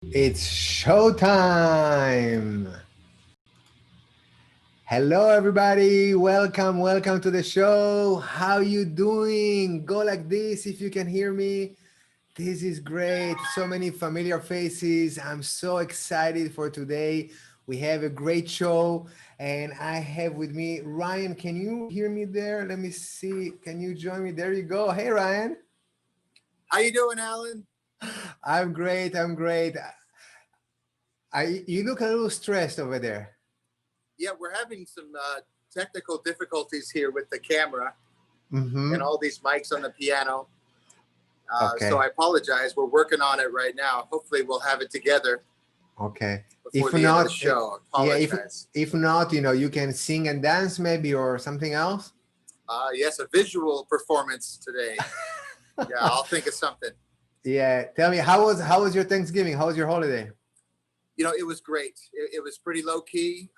It's showtime. Hello, everybody. Welcome to the show. How you doing? Go like this if you can hear me. This is great. So many familiar faces. I'm so excited for today. We have a great show, and I have with me Ryan. Can you hear me there? Let me see. Can you join me? There you go. Hey, Ryan. How you doing, Alan? I'm great. I'm great. You look a little stressed over there. Yeah, we're having some technical difficulties here with the camera and Mm-hmm. all these mics on the piano. So Okay. I apologize. We're working on it right now. Hopefully, we'll have it together Okay. before If the end of the not, show. I yeah, apologize. if not, you can sing and dance maybe or something else. Yes, a visual performance today. Yeah, I'll think of something. Yeah. Tell me, how was your Thanksgiving? How was your holiday? It was great. It was pretty low key.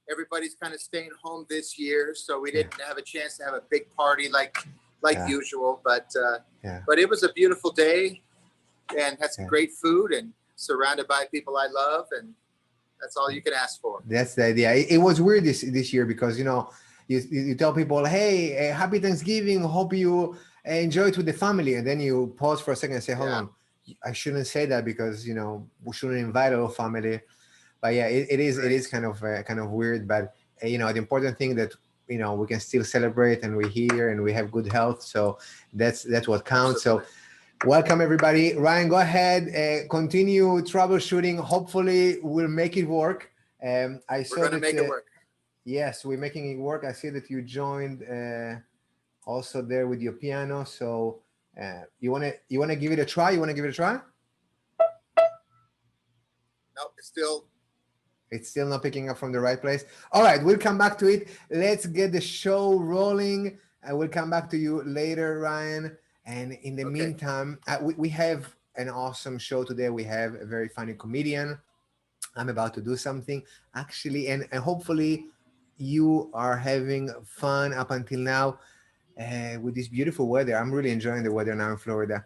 Everybody's kind of staying home this year, so we Yeah. didn't have a chance to have a big party like Yeah. usual. But Yeah. but it was a beautiful day and had some Yeah. great food and surrounded by people I love, and that's all you can ask for. That's the idea. It was weird this year because you tell people, hey, happy Thanksgiving. Hope you enjoy it with the family, and then you pause for a second and say, hold Yeah, on, I shouldn't say that because we shouldn't invite our family. But yeah, it is right. kind of weird. But the important thing that we can still celebrate and we're here and we have good health. So that's what counts. So Absolutely. welcome everybody. Ryan, go ahead, continue troubleshooting. Hopefully, we'll make it work. I We're saw going to that. make it work. Yes, we're making it work. I see that you joined also there with your piano. So you wanna give it a try. You wanna give it a try? Nope, it's still. It's still not picking up from the right place. All right, we'll come back to it. Let's get the show rolling. I will come back to you later, Ryan. And in the Okay. meantime, we have an awesome show today. We have a very funny comedian. I'm about to do something actually, and hopefully, you are having fun up until now with this beautiful weather. I'm really enjoying the weather now in Florida.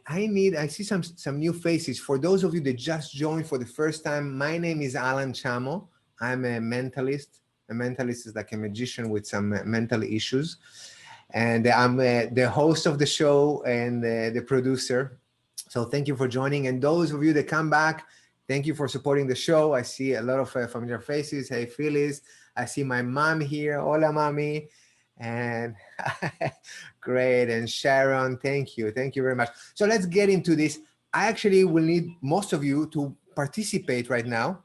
I see some new faces. For those of you that just joined for the first time, my name is Alan Chamo. I'm a mentalist. A mentalist is like a magician with some mental issues, and I'm the host of the show and the producer. So thank you for joining. And those of you that come back, thank you for supporting the show. I see a lot of familiar faces. Hey, Phyllis. I see my mom here. Hola, mommy. And great. And Sharon, thank you. Thank you very much. So let's get into this. I actually will need most of you to participate right now.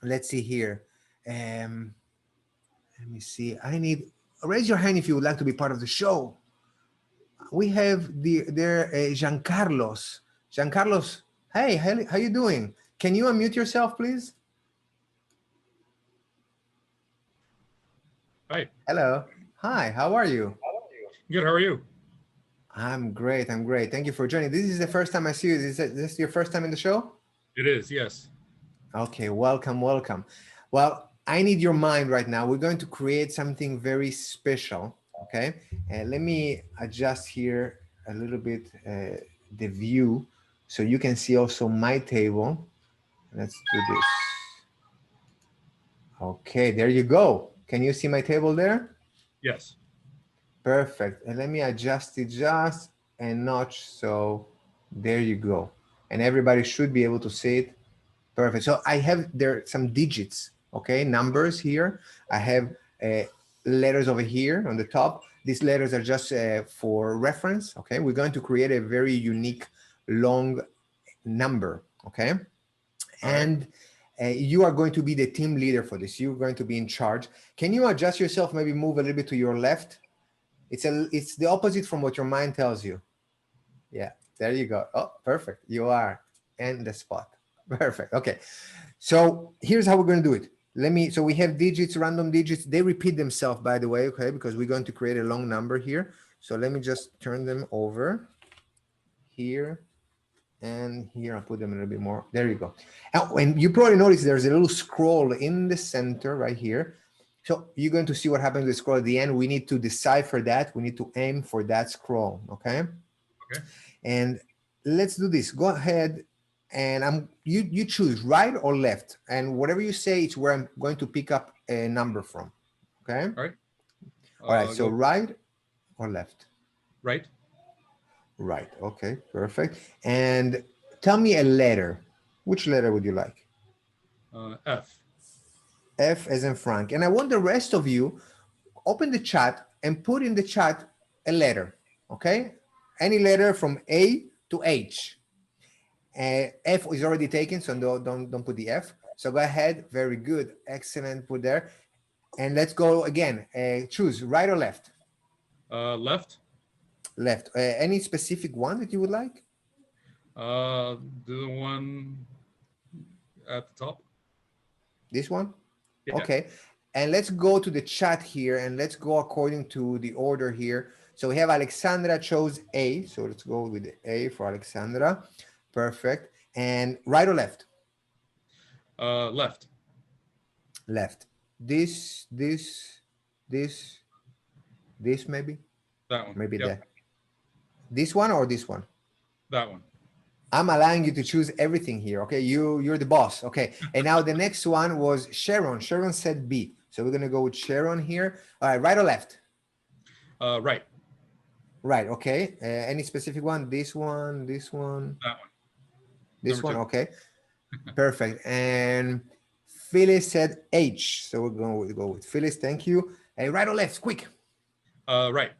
Let's see here. Um, Let me see. I need raise your hand if you would like to be part of the show. We have Giancarlos. Giancarlos, hey, how you doing? Can you unmute yourself, please? Hi. Hello. Hi, how are you? Good. How are you? I'm great. I'm great. Thank you for joining. This is the first time I see you. Is this your first time in the show? It is. Yes. Okay, welcome, welcome. Well, I need your mind right now. We're going to create something very special. Okay, and let me adjust here a little bit the view so you can see also my table. Let's do this. Okay, there you go. Can you see my table there? Yes. Perfect. And let me adjust it just a notch. So there you go. And everybody should be able to see it. Perfect. So I have there some digits, okay, numbers here. I have uh, letters over here on the top. These letters are just for reference, okay? We're going to create a very unique long number, okay? All right. And you are going to be the team leader for this. You're going to be in charge. Can you adjust yourself, maybe move a little bit to your left? It's the opposite from what your mind tells you. Yeah, there you go. Oh, perfect. You are in the spot. Perfect. Okay. So here's how we're going to do it. So we have digits, random digits. They repeat themselves, by the way, okay, because we're going to create a long number here. So let me just turn them over here and here. I'll put them a little bit more. There you go. And you probably notice there's a little scroll in the center right here. So you're going to see what happens with the scroll at the end. We need to decipher that. We need to aim for that scroll, okay? Okay. And let's do this. Go ahead. and you choose right or left, and whatever you say, it's where I'm going to pick up a number from. Okay. All right. All right. So Go right or left? right. Right. Okay. Perfect. And tell me a letter. Which letter would you like? F. F as in Frank. And I want the rest of you open the chat and put in the chat a letter. Okay. Any letter from A to H. F is already taken, so don't put the F. So go ahead. Very good. Excellent. Put there. And let's go again. Choose right or left. Left. Left. Any specific one that you would like? The one at the top. This one? Yeah. Okay. And let's go to the chat here and let's go according to the order here. So we have Alexandra chose A. So let's go with the A for Alexandra. Perfect. And right or left? Left. Left. This maybe? That one. Maybe Yep. that. This one or this one? That one. I'm allowing you to choose everything here. Okay, you're the boss. Okay, and now the next one was Sharon. Sharon said B, so we're gonna go with Sharon here. All right, right or left? Right. Right. Okay. Any specific one? This one. This one. That one. This Number one. two. Okay. Perfect. And Phyllis said H, so we're going to go with Phyllis. Thank you. And right or left? Quick. Right.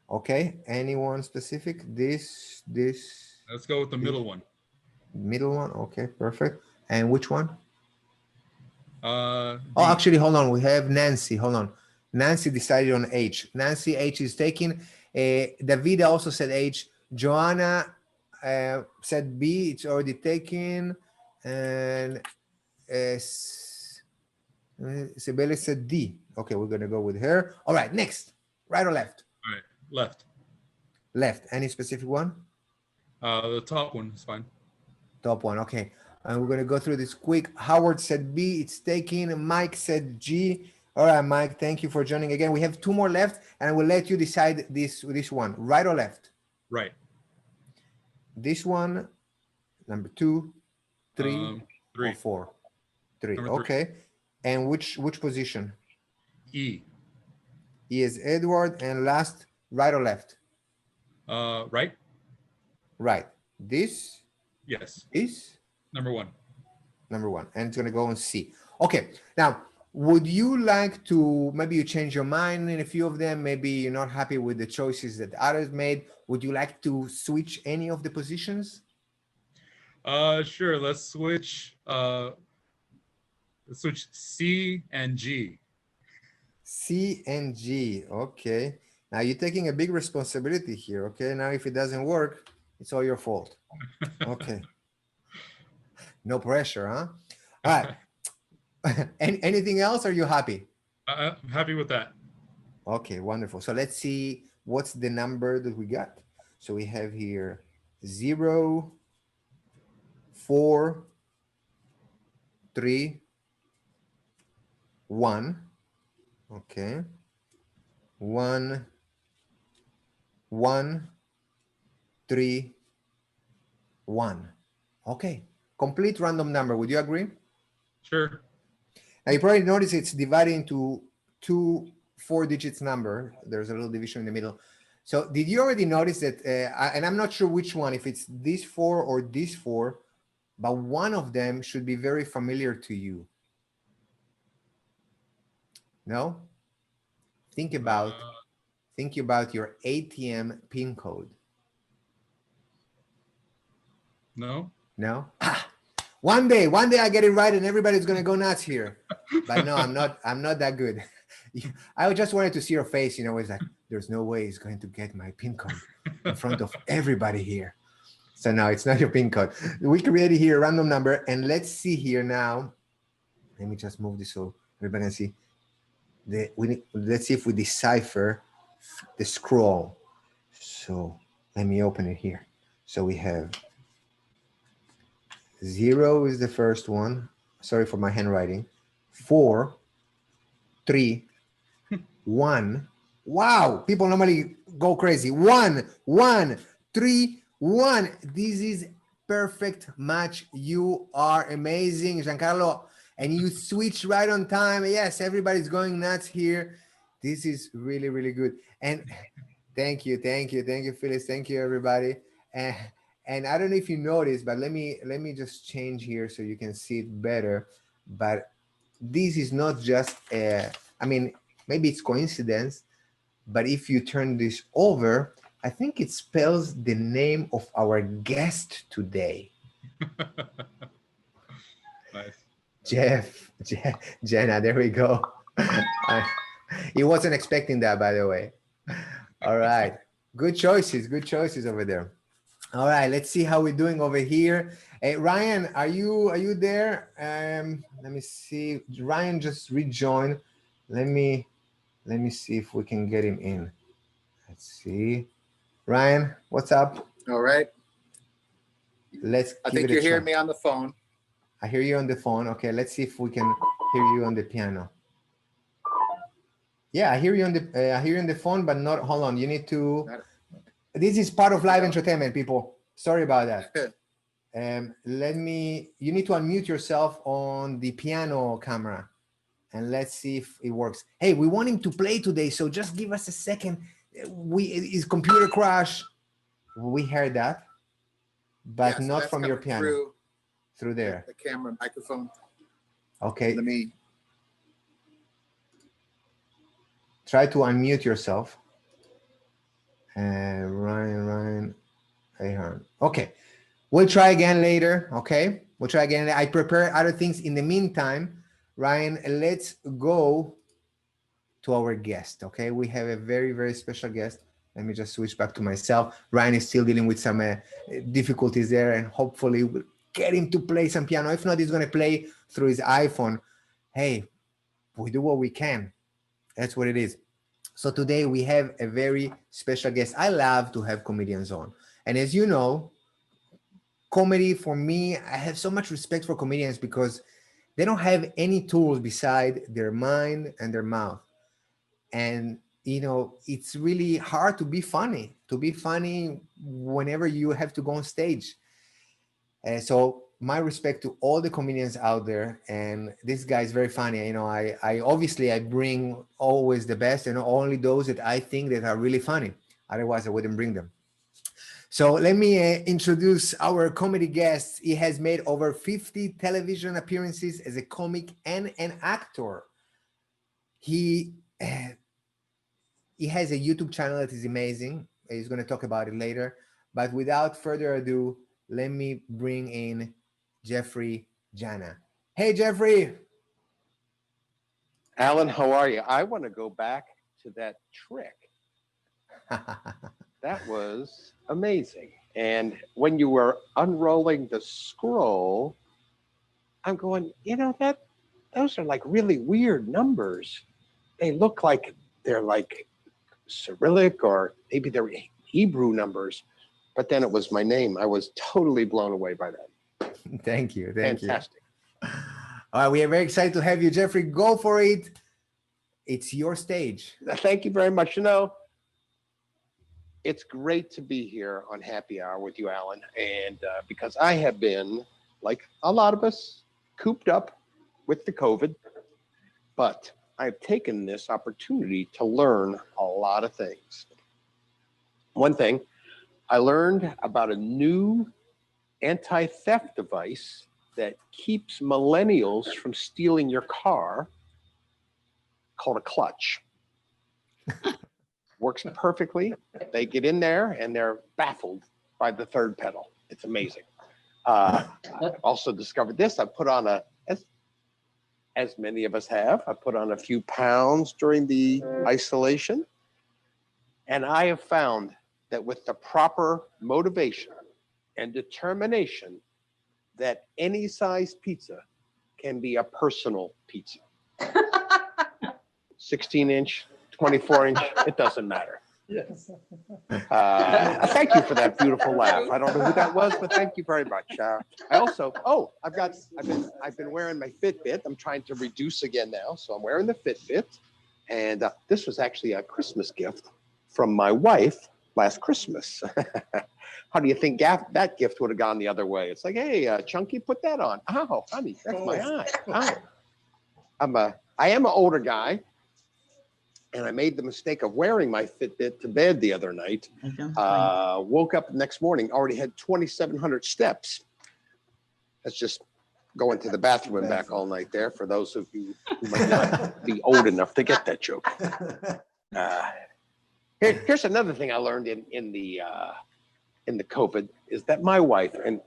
Okay. Anyone specific? This. Let's go with the middle one. Middle one. Okay. Perfect. And which one? D. Oh, actually, hold on. We have Nancy. Hold on. Nancy decided on H. Nancy, H is taken. Davida also said H. Joanna said B. It's already taken. And Sibeli said D. Okay, we're going to go with her. All right, next. Right or left? All right. Left. Left. Any specific one? The top one is fine. Top one. Okay. And we're going to go through this quick. Howard said B. It's taken. Mike said G. All right, Mike. Thank you for joining again. We have two more left, and I will let you decide this one. Right or left? Right. This one, number 2, 3, Three. or 4? 3. Number 3. Okay. And which position? E. E is Edward. And last, right or left? Right. Right. This Yes. is Number 1. number 1, and it's going to go on C. Okay. Now, would you like to, maybe you change your mind in a few of them, maybe you're not happy with the choices that others made. Would you like to switch any of the positions? Sure. Let's switch C and G. C and G. Okay. Now you're taking a big responsibility here. Okay. Now, if it doesn't work, it's all your fault. Okay. No pressure, huh? All right. Anything else? Are you happy? I'm happy with that. Okay, wonderful. So let's see what's the number that we got. So we have here 0, 4, 3, 1. Okay. 1, 1, 3, 1. Okay. Complete random number. Would you agree? Sure. Now you probably notice it's divided into 2 4-digits number. There's a little division in the middle. So did you already notice that, and I'm not sure which one, if it's this 4 or this 4, but one of them should be very familiar to you. No? Think about your ATM PIN code. No. No? One day I get it right and everybody's gonna go nuts here. But no, I'm not that good. I just wanted to see your face, it's like, there's no way he's going to get my PIN code in front of everybody here. So no, it's not your PIN code. We created here a random number, and let's see here now. Let me just move this so everybody can see. Let's see if we decipher the scroll. So let me open it here. So we have 0 is the first one. Sorry for my handwriting. 4, 3, 1. Wow, people normally go crazy. 1, 1, 3, 1. This is perfect match. You are amazing, Giancarlo. And you switch right on time. Yes, everybody's going nuts here. This is really, really good. And thank you, Phyllis. Thank you, everybody. And and I don't know if you noticed, but let me just change here so you can see it better. But this is not just I mean, maybe it's coincidence, but if you turn this over, I think it spells the name of our guest today. Nice. Jenna, there we go. He wasn't expecting that, by the way. All right. Good choices over there. All right, let's see how we're doing over here. Hey, Ryan, are you there? Let me see. Ryan just rejoined. Let me see if we can get him in. Let's see. Ryan, what's up? All right. Let's I give think it a you're try. hearing me on the phone. I hear you on the phone. Okay, let's see if we can hear you on the piano. Yeah, I hear you on the phone, but not. Hold on, you need to. This is part of live entertainment, people. Sorry about that. You need to unmute yourself on the piano camera, and let's see if it works. Hey, we want him to play today, so just give us a second. His computer crash. We heard that, but Yeah, so not that's from your coming piano. Through there. The camera, microphone. Okay. Let me try to unmute yourself. Ryan, Ahern. Okay. We'll try again later. Okay. We'll try again. I prepare other things. In the meantime, Ryan, let's go to our guest. Okay. We have a very, very special guest. Let me just switch back to myself. Ryan is still dealing with some difficulties there, and hopefully we'll get him to play some piano. If not, he's going to play through his iPhone. Hey, we do what we can. That's what it is. So today we have a very special guest. I love to have comedians on. And as you know, comedy for me, I have so much respect for comedians because they don't have any tools beside their mind and their mouth. And it's really hard to be funny whenever you have to go on stage. So my respect to all the comedians out there, and this guy is very funny. I obviously I bring always the best, and only those that I think that are really funny. Otherwise, I wouldn't bring them. So let me introduce our comedy guest. He has made over 50 television appearances as a comic and an actor. He has a YouTube channel that is amazing. He's going to talk about it later. But without further ado, let me bring in Jeffrey Jena. Hey, Jeffrey. Alan, how are you? I want to go back to that trick. That was amazing. And when you were unrolling the scroll, I'm going, those are like really weird numbers. They look like they're like Cyrillic, or maybe they're Hebrew numbers. But then it was my name. I was totally blown away by that. Thank you. Fantastic. All right, we are very excited to have you, Jeffrey. Go for it. It's your stage. Thank you very much. It's great to be here on Happy Hour with you, Alan. And because I have been, like a lot of us, cooped up with the COVID, but I've taken this opportunity to learn a lot of things. One thing, I learned about a new anti-theft device that keeps millennials from stealing your car, called a clutch. Works perfectly. They get in there and they're baffled by the third pedal. It's amazing. I also discovered this. I put on as many of us have, I put on a few pounds during the isolation. And I have found that with the proper motivation and determination, that any size pizza can be a personal pizza. 16-inch, 24-inch, it doesn't matter. Yes. Thank you for that beautiful laugh. I don't know who that was, but thank you very much. I also, I've been wearing my Fitbit. I'm trying to reduce again now, so I'm wearing the Fitbit. And this was actually a Christmas gift from my wife last Christmas. How do you think that gift would have gone the other way? It's like, hey, Chunky, put that on. Oh, honey, that's my eye. Oh. I am an older guy, and I made the mistake of wearing my Fitbit to bed the other night. Woke up the next morning, already had 2,700 steps. That's just going to the bathroom and back all night there, for those of you who might not be old enough to get that joke. Here's another thing I learned in the COVID is that my wife, and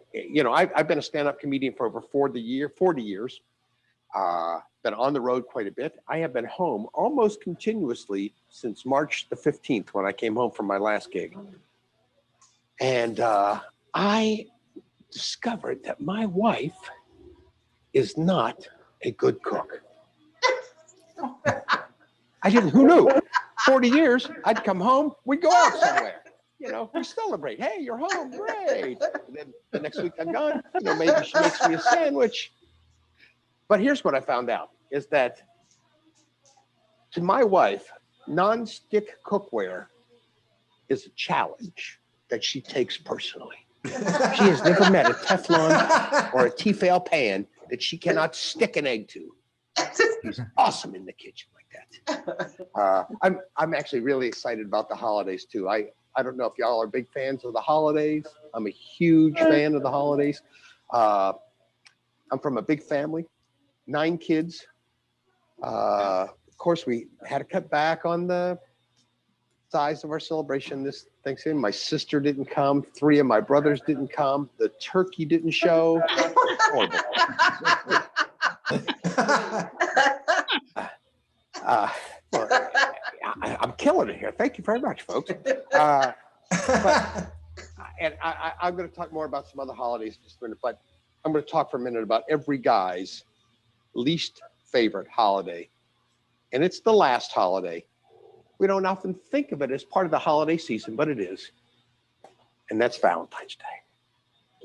I've been a stand-up comedian for over 40 years. Been on the road quite a bit. I have been home almost continuously since March the 15th, when I came home from my last gig. And I discovered that my wife is not a good cook. Who knew? 40 years, I'd come home, we'd go out somewhere. We celebrate. Hey, you're home, great. And then the next week I'm gone, maybe she makes me a sandwich. But here's what I found out, is that to my wife, non-stick cookware is a challenge that she takes personally. She has never met a Teflon or a Tefal pan that she cannot stick an egg to. She's awesome in the kitchen like that. I'm actually really excited about the holidays too. I don't know if y'all are big fans of the holidays. I'm a huge fan of the holidays. I'm from a big family, 9 kids. Of course, we had to cut back on the size of our celebration this Thanksgiving. My sister didn't come. 3 of my brothers didn't come. The turkey didn't show. Horrible. I'm killing it here. Thank you very much, folks. I'm going to talk more about some other holidays in just a minute, but I'm going to talk for a minute about every guy's least favorite holiday. And it's the last holiday. We don't often think of it as part of the holiday season, but it is. And that's Valentine's Day.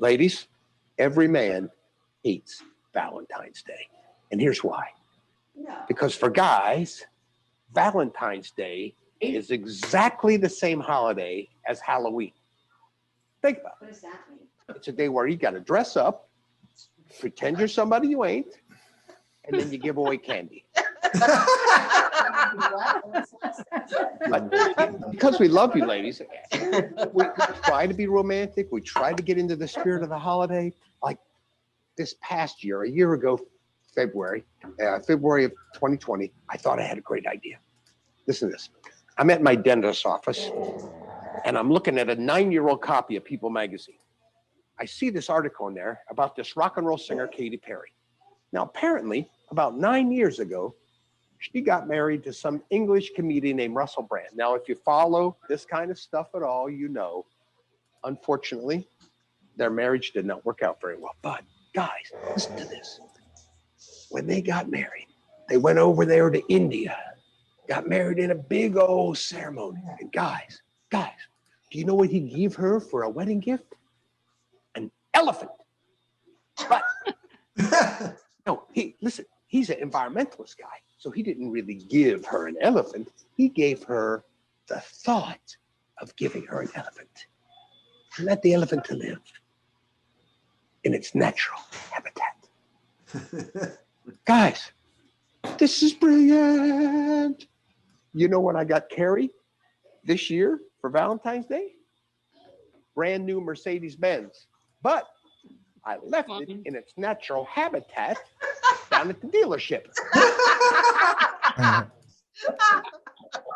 Ladies, every man hates Valentine's Day. And here's why. No. Because for guys, Valentine's Day is exactly the same holiday as Halloween. Think about it. What does that mean? It's a day where you got to dress up, pretend you're somebody you ain't, and then you give away candy. But because we love you, ladies, we try to be romantic. We try to get into the spirit of the holiday. Like this past year, a year ago, February of 2020, I thought I had a great idea. Listen to this. I'm at my dentist's office, and I'm looking at a 9-year-old copy of People magazine. I see this article in there about this rock and roll singer, Katy Perry. Now, apparently, about 9 years ago, she got married to some English comedian named Russell Brand. Now, if you follow this kind of stuff at all, unfortunately, their marriage did not work out very well. But guys, listen to this. When they got married, they went over there to India, got married in a big old ceremony. And guys, do you know what he gave her for a wedding gift? An elephant. But no, he's an environmentalist guy. So he didn't really give her an elephant. He gave her the thought of giving her an elephant. Let the elephant to live in its natural habitat. Guys, this is brilliant. You know what I got Carrie this year for Valentine's Day? Brand new Mercedes-Benz. But I left it in its natural habitat down at the dealership.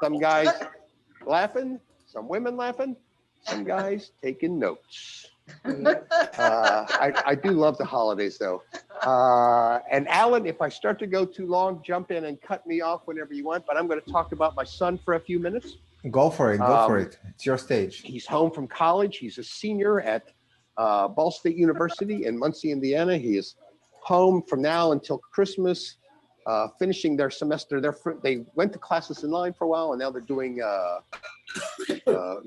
Some guys laughing, some women laughing, some guys taking notes. I do love the holidays, though. And Alan, if I start to go too long, jump in and cut me off whenever you want. But I'm going to talk about my son for a few minutes. Go for it. Go for it. It's your stage. He's home from college. He's a senior at Ball State University in Muncie, Indiana. He is home from now until Christmas, finishing their semester. They went to classes online for a while, and now they're doing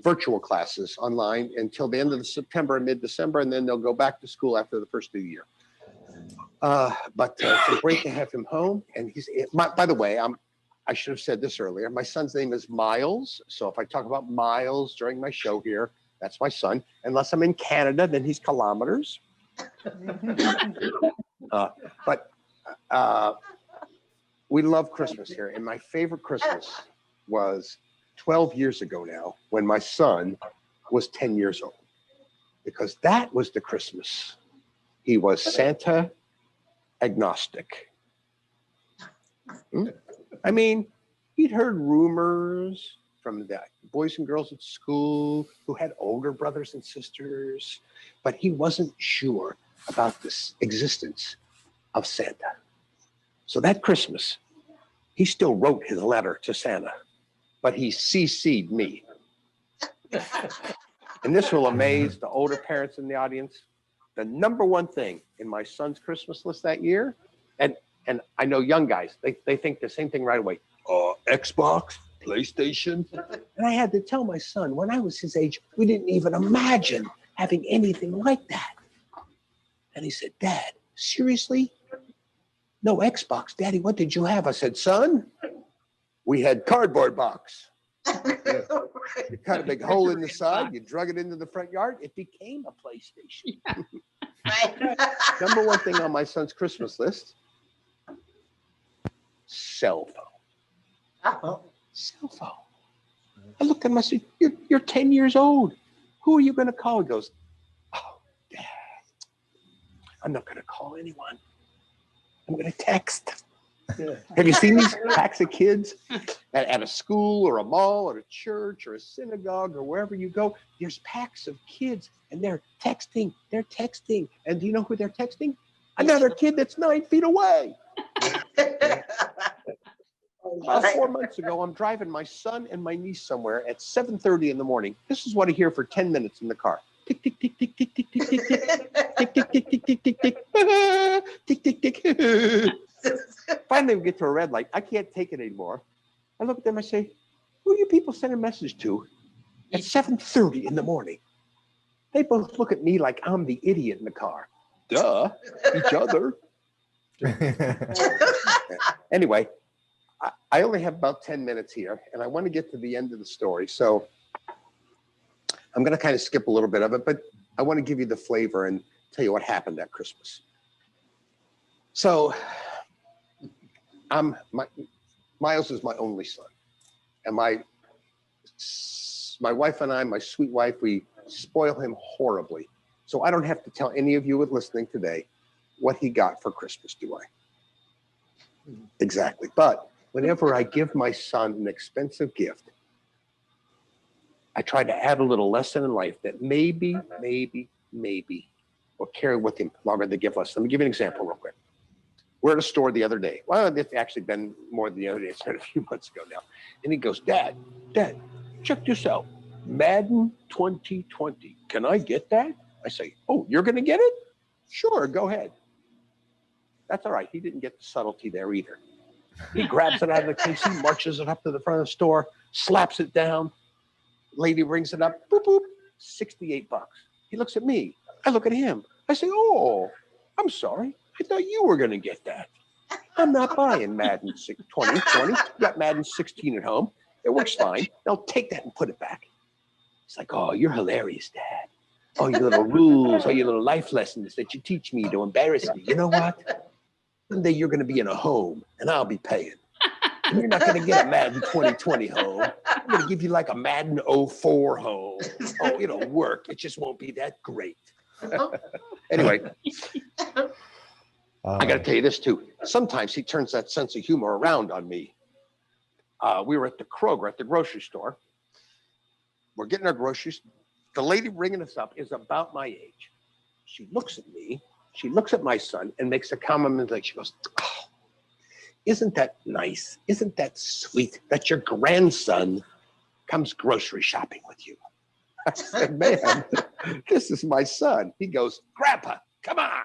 virtual classes online until the end of September and mid-December, and then they'll go back to school after the first of the year. But it's great to have him home. And by the way, I should have said this earlier. My son's name is Miles. So if I talk about Miles during my show here, that's my son. Unless I'm in Canada, then he's kilometers. But we love Christmas here. And my favorite Christmas was 12 years ago now, when my son was 10 years old. Because that was the Christmas. He was Santa agnostic. I mean, he'd heard rumors from the boys and girls at school who had older brothers and sisters, but he wasn't sure about this existence of Santa. So that Christmas, he still wrote his letter to Santa, but he CC'd me. And this will amaze the older parents in the audience. The number one thing in my son's Christmas list that year, and I know young guys, they think the same thing right away. Xbox, PlayStation. And I had to tell my son, when I was his age, we didn't even imagine having anything like that. And he said, Dad, seriously? No Xbox. Daddy, what did you have? I said, son, we had cardboard box. You cut a big hole in the side, you drug it into the front yard, it became a PlayStation. Number one thing on my son's Christmas list, cell phone. Cell phone. I looked at him, I said, you're 10 years old. Who are you going to call? He goes, oh, Dad, I'm not going to call anyone. I'm going to text. Have you seen these packs of kids at a school or a mall or a church or a synagogue or wherever you go? There's packs of kids and they're texting. And do you know who they're texting? Another kid that's 9 feet away. About 4 months ago, I'm driving my son and my niece somewhere at 7:30 in the morning. This is what I hear for 10 minutes in the car. Tick, tick, tick, tick, tick, tick, tick, tick, tick, tick, tick, tick, tick, tick, tick, tick, tick, tick, tick. Finally, we get to a red light. I can't take it anymore. I look at them, I say, who are you people sending a message to at 7:30 in the morning? They both look at me like I'm the idiot in the car. Duh, each other. Anyway, I only have about 10 minutes here, and I want to get to the end of the story. So I'm going to kind of skip a little bit of it, but I want to give you the flavor and tell you what happened that Christmas. So Miles is my only son, and my wife and I, my sweet wife, we spoil him horribly. So I don't have to tell any of you listening today what he got for Christmas, do I? Exactly. But whenever I give my son an expensive gift, I try to add a little lesson in life that maybe will carry with him longer than the gift lesson. Let me give you an example real quick. We're at a store the other day. Well, it's actually been more than the other day. It's been a few months ago now. And he goes, Dad, check this out. Madden 2020. Can I get that? I say, oh, you're going to get it? Sure, go ahead. That's all right. He didn't get the subtlety there either. He grabs it out of the case, he marches it up to the front of the store, slaps it down. Lady rings it up, boop, boop, $68. He looks at me. I look at him. I say, oh, I'm sorry. I thought you were going to get that. I'm not buying Madden 2020. Got Madden 16 at home. It works fine. Now take that and put it back. He's like, oh, you're hilarious, Dad. Oh, your little rules, oh, your little life lessons that you teach me to embarrass me. You know what? Someday you're going to be in a home and I'll be paying. And you're not going to get a Madden 2020 home. I'm going to give you like a Madden 04 home. Oh, it'll work. It just won't be that great. Anyway, I got to tell you this too. Sometimes he turns that sense of humor around on me. We were at the Kroger, at the grocery store. We're getting our groceries. The lady ringing us up is about my age. She looks at me, she looks at my son and makes a comment like, she goes, oh, isn't that nice? Isn't that sweet that your grandson comes grocery shopping with you? I said, man, this is my son. He goes, Grandpa, come on.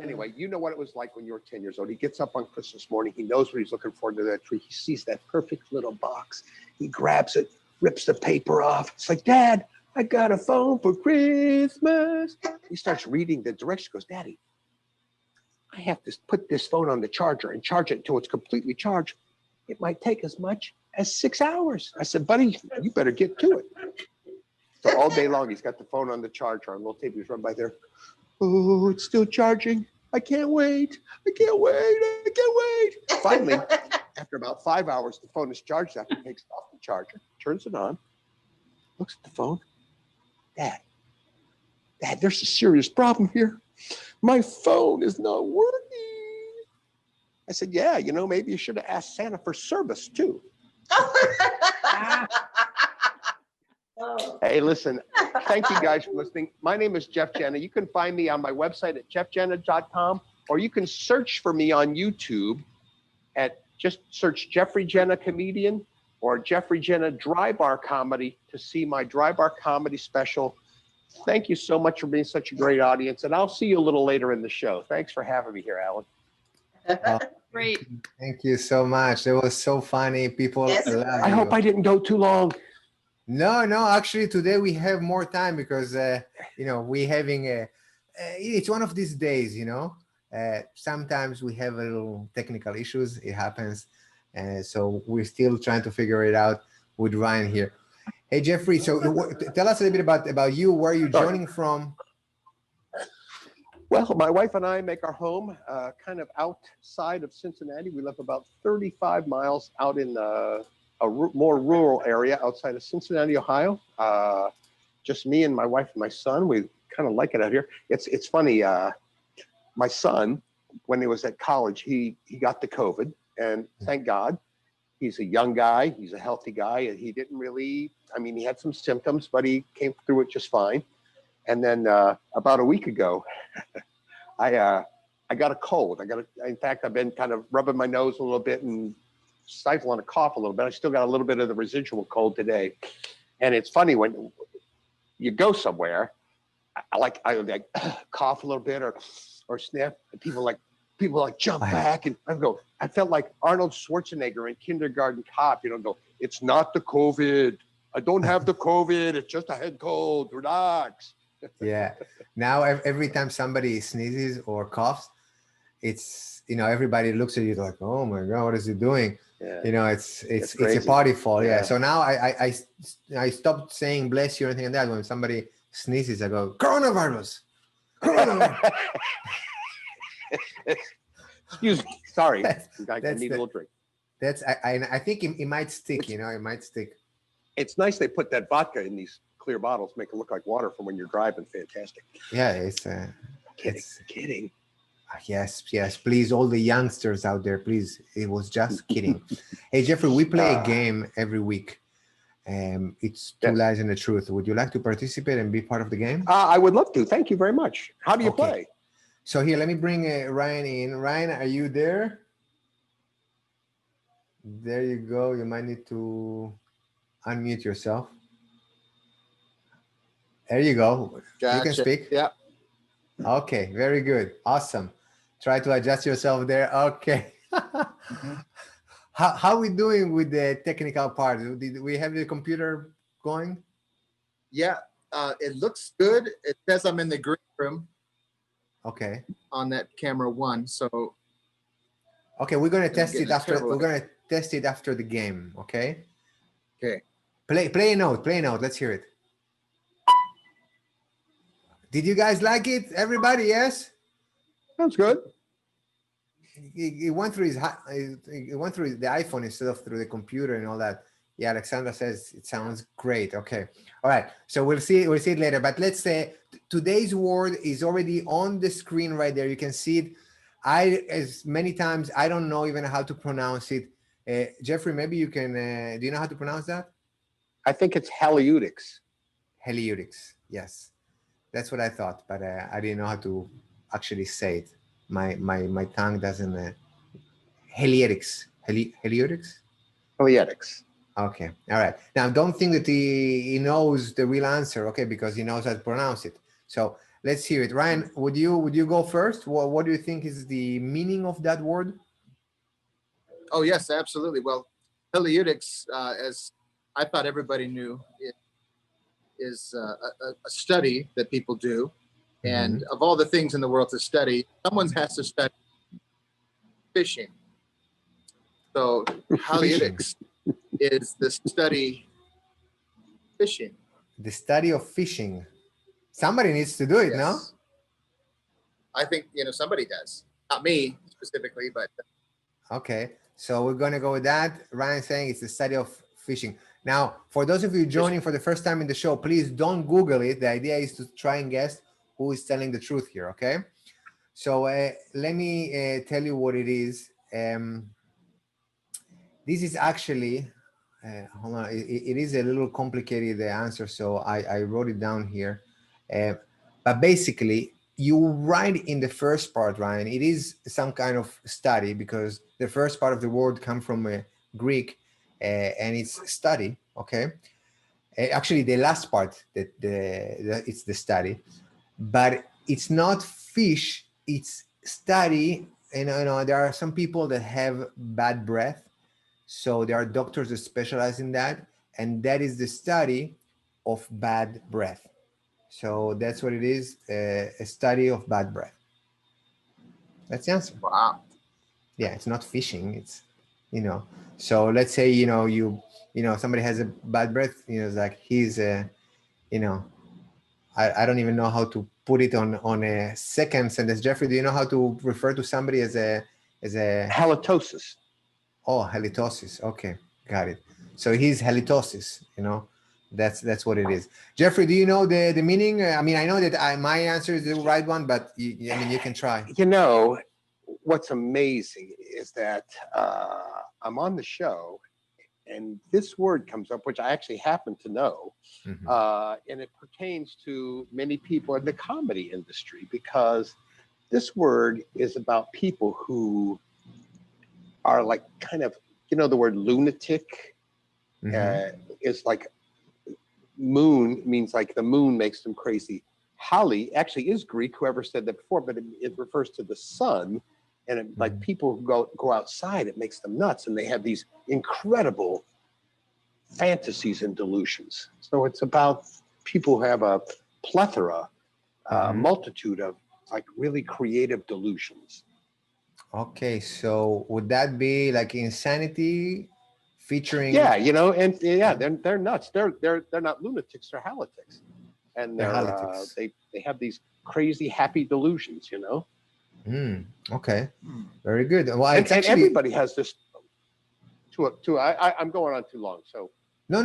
Anyway, you know what it was like when you were 10 years old. He gets up on Christmas morning. He knows what he's looking for under that tree. He sees that perfect little box. He grabs it, rips the paper off. It's like, Dad, I got a phone for Christmas. He starts reading the directions. He goes, Daddy, I have to put this phone on the charger and charge it until it's completely charged. It might take as much as 6 hours. I said, buddy, you better get to it. So all day long, he's got the phone on the charger. Our little tape's run by there. Oh, it's still charging. I can't wait. I can't wait. I can't wait. Finally, after about 5 hours, the phone is charged up. He takes it off the charger, turns it on, looks at the phone. Dad, there's a serious problem here. My phone is not working. I said, yeah, maybe you should have asked Santa for service too. Hey, listen, thank you guys for listening. My name is Jeff Jena. You can find me on my website at jeffjena.com, or you can search for me on YouTube just search Jeffrey Jena Comedian or Jeffrey Jena Dry Bar Comedy to see my Dry Bar Comedy special. Thank you so much for being such a great audience, and I'll see you a little later in the show. Thanks for having me here, Alan. Great. Thank you so much. That was so funny. People Yes. love I you. hope I didn't go too long. No, actually today we have more time because, we're having it's one of these days, sometimes we have a little technical issues. It happens. So we're still trying to figure it out with Ryan here. Hey, Jeffrey, so tell us a little bit about you. Where are you joining from? Well, my wife and I make our home kind of outside of Cincinnati. We live about 35 miles out in a more rural area outside of Cincinnati, Ohio. Just me and my wife and my son. We kind of like it out here. It's funny. My son, when he was at college, he got the COVID, and thank God. He's a young guy. He's a healthy guy, and he didn't really. I mean, he had some symptoms, but he came through it just fine. And then about a week ago, I got a cold. In fact, I've been kind of rubbing my nose a little bit and stifling a cough a little bit. I still got a little bit of the residual cold today. And it's funny when you go somewhere, I like cough a little bit or sniff, and people like jump back, and I felt like Arnold Schwarzenegger in Kindergarten Cop, go, it's not the COVID. I don't have the COVID. It's just a head cold. Relax. Yeah. Now every time somebody sneezes or coughs, it's everybody looks at you like, oh my God, what is he doing? Yeah. It's a party fall. Yeah. So now I stopped saying bless you or anything like that. When somebody sneezes, I go, coronavirus. Excuse me. Sorry. I need a little drink. I think it might stick, it might stick. It's nice they put that vodka in these clear bottles, make it look like water from when you're driving. Fantastic. Yeah, it's kidding. Yes, please, all the youngsters out there, please. It was just kidding. Hey, Jeffrey, we play a game every week. It's Two Lies and the Truth. Would you like to participate and be part of the game? I would love to. Thank you very much. How do you play? So here, let me bring Ryan in. Ryan, are you there? There you go. You might need to unmute yourself. There you go. Gotcha. You can speak. Yeah. Okay, very good. Awesome. Try to adjust yourself there. Okay. How are we doing with the technical part? Did we have the computer going? Yeah, it looks good. It says I'm in the green room. Okay. On that camera one. So. Okay, we're gonna test it after. We're gonna test it after the game. Okay. Okay. Play a note. Let's hear it. Did you guys like it? Everybody, yes? Sounds good. It went through it went through the iPhone instead of through the computer and all that. Yeah, Alexandra says it sounds great. Okay. All right. So we'll see it later. But let's say today's word is already on the screen right there. You can see it. As many times, I don't know even how to pronounce it. Jeffrey, maybe you can, do you know how to pronounce that? I think it's heliutics. Heliutics. Yes. That's what I thought, but I didn't know how to actually say it. My tongue doesn't. Helietics. Heliutics? Helietics. Okay. All right. Now, don't think that he knows the real answer, okay, because he knows how to pronounce it. So let's hear it. Ryan, would you go first? What do you think is the meaning of that word? Oh, yes, absolutely. Well, heliutics, as I thought everybody knew, it is a study that people do. And of all the things in the world to study, someone has to study fishing. So halieutics is the study fishing. The study of fishing. Somebody needs to do it, no? Yes. I think somebody does. Not me specifically, but Okay, so we're gonna go with that. Ryan saying it's the study of fishing. Now, for those of you joining for the first time in the show, please don't Google it. The idea is to try and guess who is telling the truth here, okay? So let me tell you what it is. This is actually, hold on, it is a little complicated, the answer, so I wrote it down here. But basically, you write in the first part, Ryan, it is some kind of study because the first part of the word comes from Greek and it's study, okay? Actually, the last part, it's the study, but it's not fish, it's study. And there are some people that have bad breath. So there are doctors that specialize in that. And that is the study of bad breath. So that's what it is, a study of bad breath. That's the answer. wow. Yeah, it's not fishing. It's, so let's say, somebody has a bad breath, it's like he's, I don't even know how to put it on a second sentence. Jeffrey, do you know how to refer to somebody as a Halitosis. Oh, halitosis. Okay, got it. So he's halitosis, that's what it is. Jeffrey, do you know the meaning? I mean, I know that my answer is the right one, but you can try. What's amazing is that I'm on the show and this word comes up, which I actually happen to know. And it pertains to many people in the comedy industry because this word is about people who are like kind of, the word lunatic is like moon means like the moon makes them crazy. Hali actually is Greek, whoever said that before, but it refers to the sun. And like people who go outside, it makes them nuts. And they have these incredible fantasies and delusions. So it's about people who have a plethora, multitude of like really creative delusions. Okay, so would that be like insanity featuring? Yeah, they're nuts. They're not lunatics, they're halitics, and they have these crazy happy delusions. Okay, very good. Well, and everybody has this. I'm going on too long, so. No.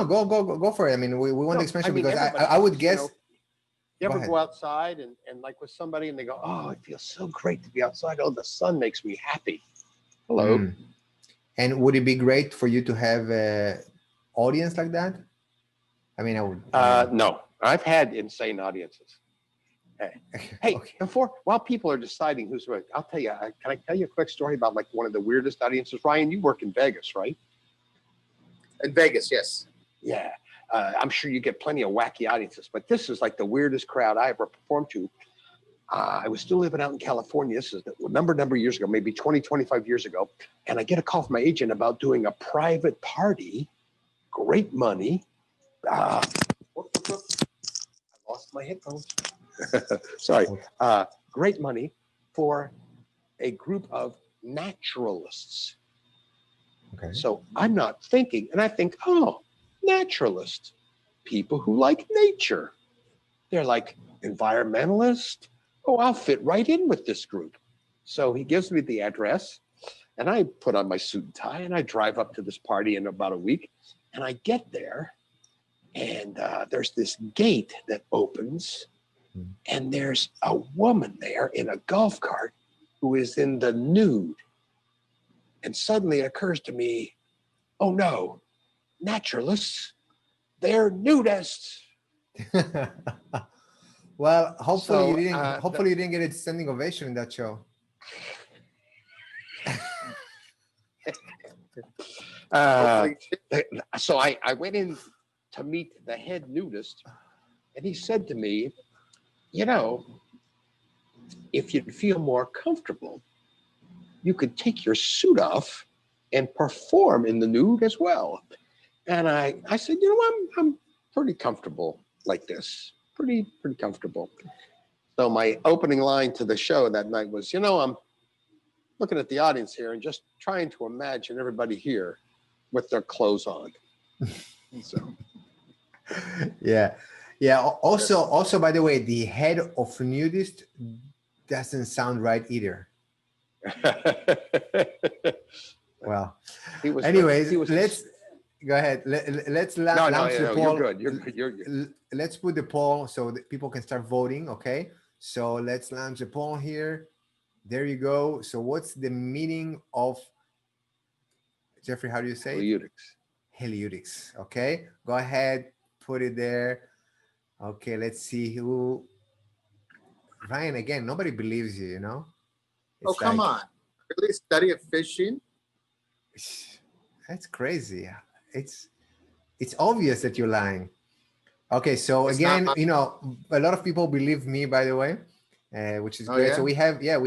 Go for it. I mean, we want the expansion because I would guess. You ever go outside and like with somebody and they go, oh, it feels so great to be outside. Oh, the sun makes me happy. Hello. And would it be great for you to have an audience like that? I mean, I would. No, I've had insane audiences. Hey, Okay. While people are deciding who's right, I'll tell you, can I tell you a quick story about like one of the weirdest audiences? Ryan, you work in Vegas, right? In Vegas, yes. Yeah. I'm sure you get plenty of wacky audiences, but this is like the weirdest crowd I ever performed to. I was still living out in California. This is a number of years ago, maybe 20, 25 years ago. And I get a call from my agent about doing a private party, great money. I lost my headphones. Sorry. Great money for a group of naturalists. Okay. So I'm not thinking, and I think, oh, naturalists, people who like nature. They're like environmentalists. Oh, I'll fit right in with this group. So he gives me the address and I put on my suit and tie and I drive up to this party in about a week. And I get there and there's this gate that opens and there's a woman there in a golf cart who is in the nude. And suddenly it occurs to me, oh no, naturalists, they're nudists. Well, hopefully you didn't get a standing ovation in that show. So I went in to meet the head nudist, and he said to me, if you'd feel more comfortable, you could take your suit off and perform in the nude as well. And I said, I'm pretty comfortable like this, pretty comfortable. So my opening line to the show that night was, looking at the audience here and just trying to imagine everybody here with their clothes on. So, Yeah. Yeah. Also, by the way, the head of nudist doesn't sound right either. Well, anyways, let's go ahead. Let's launch the poll. You're good. You're good. You're good. Let's put the poll so that people can start voting. Okay. So let's launch the poll here. There you go. So what's the meaning of, Jeffrey, how do you say it? Heliutics. Heliutics. Okay. Go ahead. Put it there. Okay. Let's see who. Ryan, again, nobody believes you, you know? Oh, come on. Really study of fishing? That's crazy. It's obvious that you're lying. Okay, so It's again, not- you know, a lot of people believe me, by the way, which is Oh, great. yeah? So we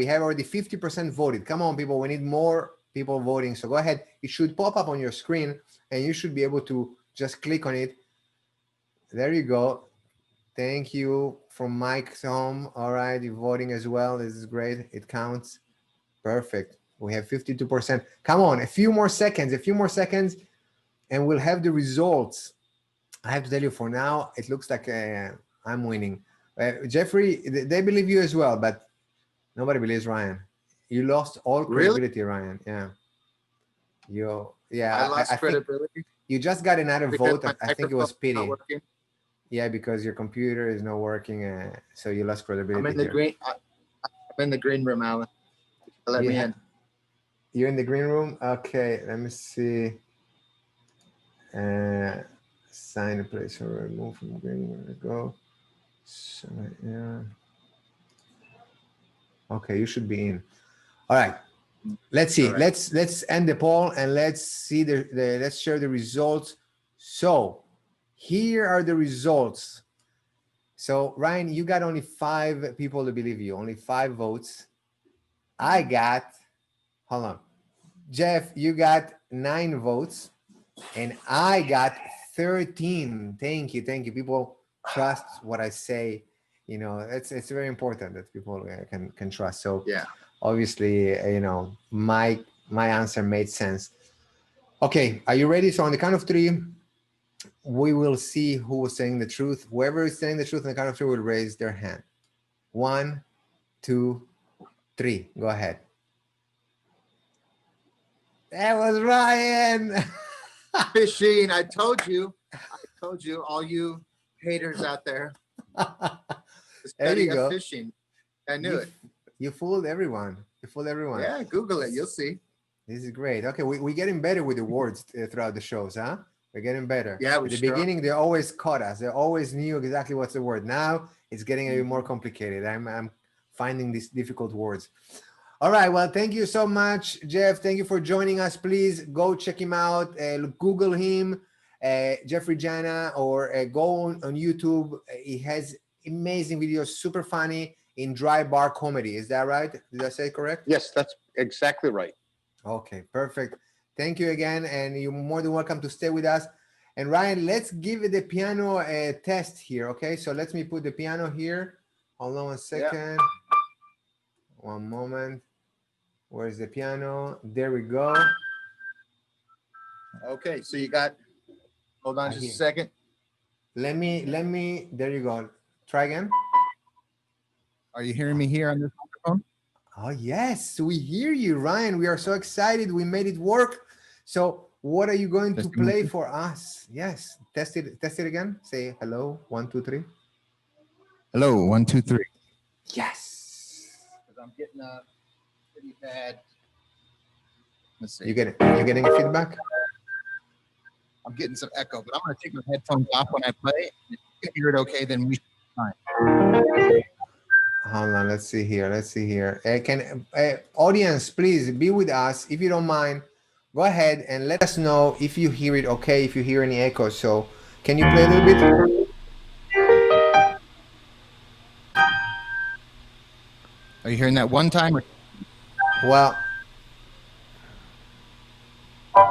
have already 50% voted. Come on, people, we need more people voting. So go ahead. It should pop up on your screen, and you should be able to just click on it. There you go. Thank you from Mike Home. All right, you're voting as well. This is great. It counts. Perfect. We have 52%. Come on, a few more seconds, and we'll have the results. I have to tell you, for now, it looks like I'm winning. Jeffrey, they believe you as well, but nobody believes Ryan. You lost all credibility, Ryan. Yeah. I lost think credibility. you just got another because vote. my I think it was microphone's not pity. working. Yeah, because your computer is not working, so you lost credibility. I'm in the here. green. I'm in the green room, Alan. Let me in. You're in the green room? Okay, let me see. Sign a place or remove from green. Where to go? So, yeah. Okay, you should be in. All right. Let's see. All right. Let's end the poll and let's see let's share the results. So here are the results. So Ryan, you got only 5 people to believe you, only 5 votes. I got, hold on. Jeff, you got 9 votes and I got 13. Thank you. People trust what I say. You know, it's very important that people can trust. So Yeah. obviously, you know, my answer made sense. Okay, are you ready? So on the count of 3, we will see who was saying the truth. Whoever is saying the truth on the count of 3 will raise their hand. 1, 2, 3. Go ahead. That was Ryan. Fishing. I told you, all you haters out there. The There you study of go. Fishing. I knew it. You fooled everyone. Yeah, Google it. You'll see. This is great. Okay, we're getting better with the words throughout the shows, huh? We're getting better. Yeah, At the beginning, they always caught us. They always knew exactly what's the word. Now it's getting a bit more complicated. I'm finding these difficult words. All right. Well, thank you so much, Jeff. Thank you for joining us. Please go check him out. Google him, Jeffrey Jena, or go on YouTube. He has amazing videos, super funny, in dry bar comedy. Is that right? Did I say it correct? Yes, that's exactly right. Okay, perfect. Thank you again, and you're more than welcome to stay with us. And Ryan, let's give the piano a test here, okay? So let me put the piano here. Hold on 1 second. Yeah. One moment. Where's the piano? There we go. Okay, so you got, hold on just a second. Let me, there you go. Try again. Are you hearing me here on this microphone? Oh, yes, we hear you, Ryan. We are so excited. We made it work. So what are you going to play for us? Yes, test it again. Say hello, 1, 2, 3. Hello, 1, 2, 3. Yes. Because I'm getting a pretty bad. Let's see. You're getting a feedback? I'm getting some echo, but I'm going to take my headphones off when I play. If you can hear it okay, then we should be fine. Hold on, let's see here. Audience, please be with us. If you don't mind, go ahead and let us know if you hear it okay, if you hear any echo. So can you play a little bit? Are you hearing that one time? Well,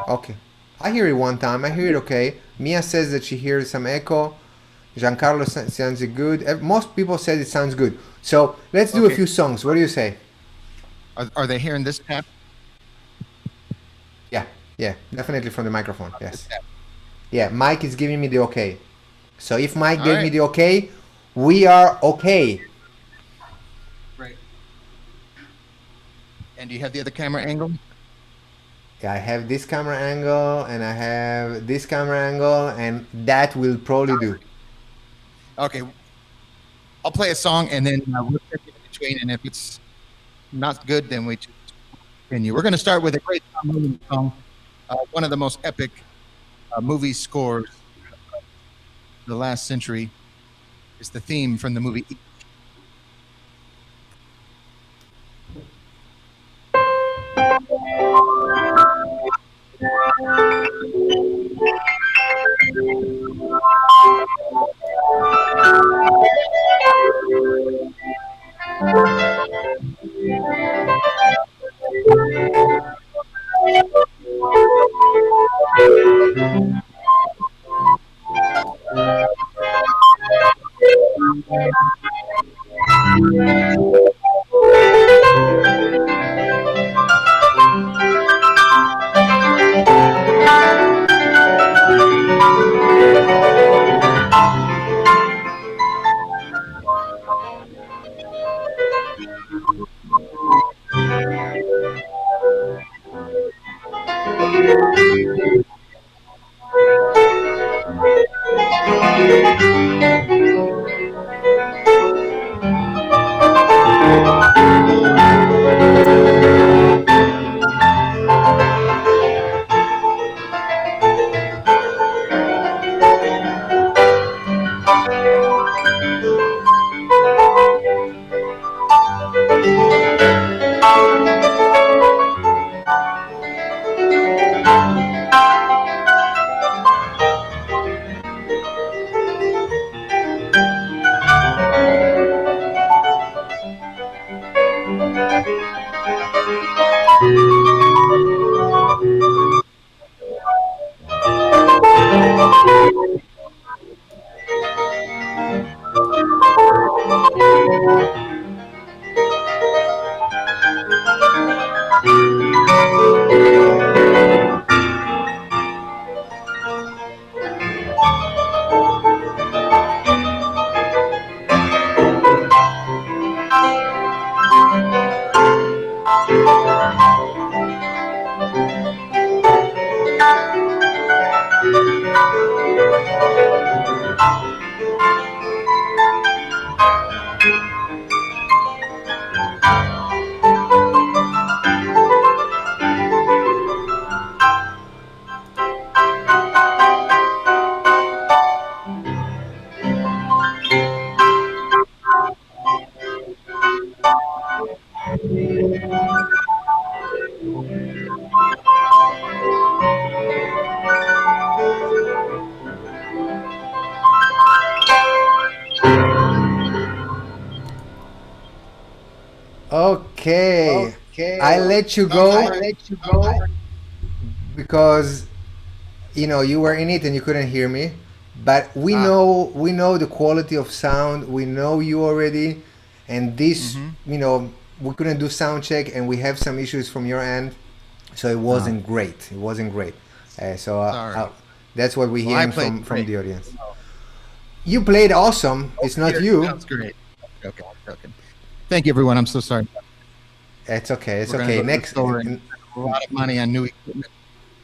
okay. I hear it one time. I hear it okay. Mia says that she hears some echo. Giancarlo sounds good. Most people said it sounds good. So let's do a few songs. What do you say? Are they hearing this tap? Yeah, yeah, definitely from the microphone. This Yes. tap. Yeah, Mike is giving me the okay. So if Mike All gave me right. the okay, we are okay. Great. And do you have the other camera angle? Yeah, I have this camera angle and I have this camera angle, and that will probably do. Okay. I'll play a song and then we'll check it in between. And if it's not good, then we just continue. We're going to start with a great John Williams song, one of the most epic movie scores of the last century. Is the theme from the movie. Okay, I Okay. let you All go right. Let you go. because you were in it and you couldn't hear me. But Ah. we know the quality of sound. We know you already, and this Mm-hmm. we couldn't do sound check, and we have some issues from your end, so it Ah. wasn't great. It wasn't great. So Sorry. that's what we're Well, I hearing played from great. the audience. You played awesome. It's not Here you. sounds great. Okay. Okay. Thank you, everyone. I'm so sorry. It's okay. It's We're going to okay. go to the Next store and spend a lot of money on new equipment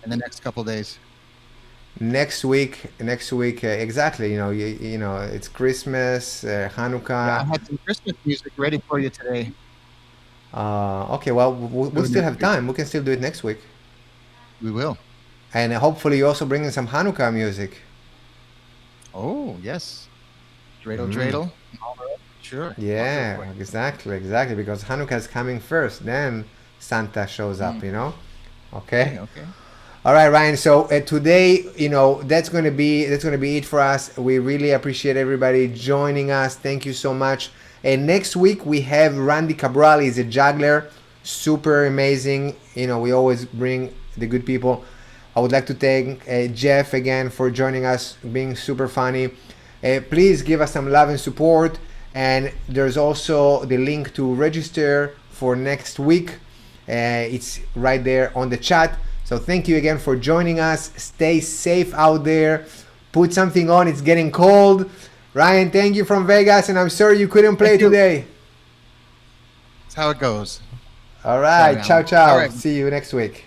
in the next couple of days. next week exactly. It's Christmas, Yeah, I Hanukkah. had some Christmas music ready for you today. Okay, well, we'll Doing still that have for you. time. We can still do it next week. We will. And hopefully, you also bring in some Hanukkah music. Oh, yes. Dreidel, Mm. dreidel. All right. Sure. I'll do it Yeah, for you. exactly. Because Hanukkah is coming first, then Santa shows up. Mm. Okay. Okay. Okay. All right, Ryan. So today, that's gonna be it for us. We really appreciate everybody joining us. Thank you so much. And next week we have Randy Cabral. He's a juggler, super amazing. We always bring the good people. I would like to thank Jeff again for joining us, being super funny. Please give us some love and support. And there's also the link to register for next week. It's right there on the chat. So thank you again for joining us. Stay safe out there. Put something on. It's getting cold. Ryan, thank you from Vegas, and I'm sorry you couldn't play today. That's how it goes. All right. Sorry, Ciao, Alan. ciao. All right. See you next week.